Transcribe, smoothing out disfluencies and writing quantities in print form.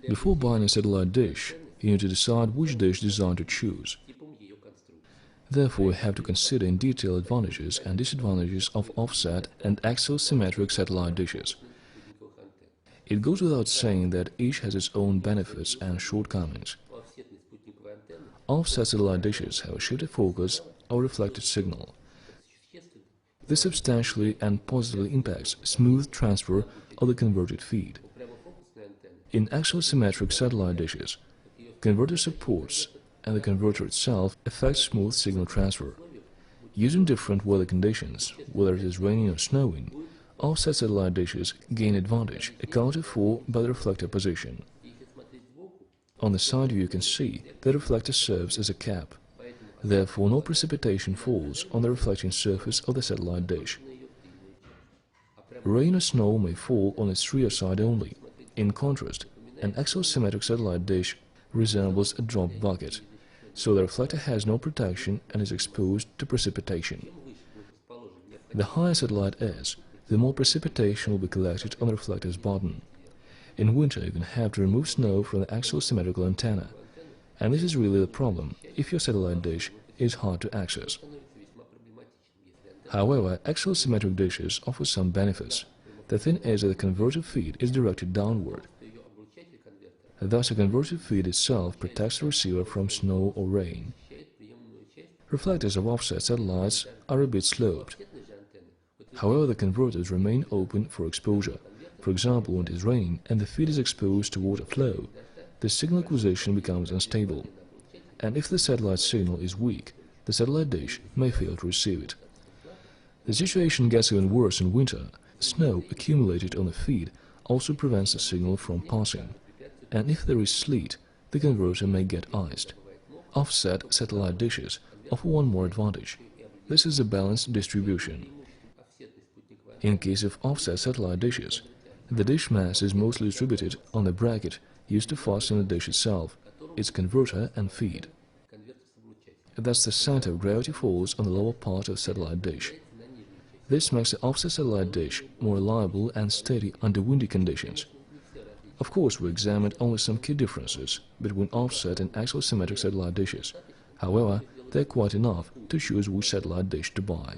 Before buying a satellite dish, you need to decide which dish design to choose. Therefore, we have to consider in detail advantages and disadvantages of offset and axisymmetric satellite dishes. It goes without saying that each has its own benefits and shortcomings. Offset satellite dishes have a shifted focus or reflected signal. This substantially and positively impacts smooth transfer of the converted feed. In axisymmetric satellite dishes, converter supports and the converter itself affects smooth signal transfer. Using different weather conditions, whether it is raining or snowing, offset satellite dishes gain advantage accounted for by the reflector position. On the side view you can see the reflector serves as a cap. Therefore, no precipitation falls on the reflecting surface of the satellite dish. Rain or snow may fall on its rear side only. In contrast, an axisymmetric satellite dish resembles a drop bucket, so the reflector has no protection and is exposed to precipitation. The higher satellite is, the more precipitation will be collected on the reflector's bottom. In winter, you can have to remove snow from the axisymmetrical antenna, and this is really the problem if your satellite dish is hard to access. However, axisymmetric dishes offer some benefits. The thing is that the converter feed is directed downward. Thus, a converted feed itself protects the receiver from snow or rain. Reflectors of offset satellites are a bit sloped. However, the converters remain open for exposure. For example, when it is raining and the feed is exposed to water flow, the signal acquisition becomes unstable. And if the satellite signal is weak, the satellite dish may fail to receive it. The situation gets even worse in winter. Snow accumulated on the feed also prevents the signal from passing. And if there is sleet, the converter may get iced. Offset satellite dishes offer one more advantage. This is a balanced distribution. In case of offset satellite dishes, the dish mass is mostly distributed on the bracket used to fasten the dish itself, its converter and feed. Thus the center of gravity falls on the lower part of the satellite dish. This makes the offset satellite dish more reliable and steady under windy conditions. Of course, we examined only some key differences between offset and axisymmetric satellite dishes. However, they are quite enough to choose which satellite dish to buy.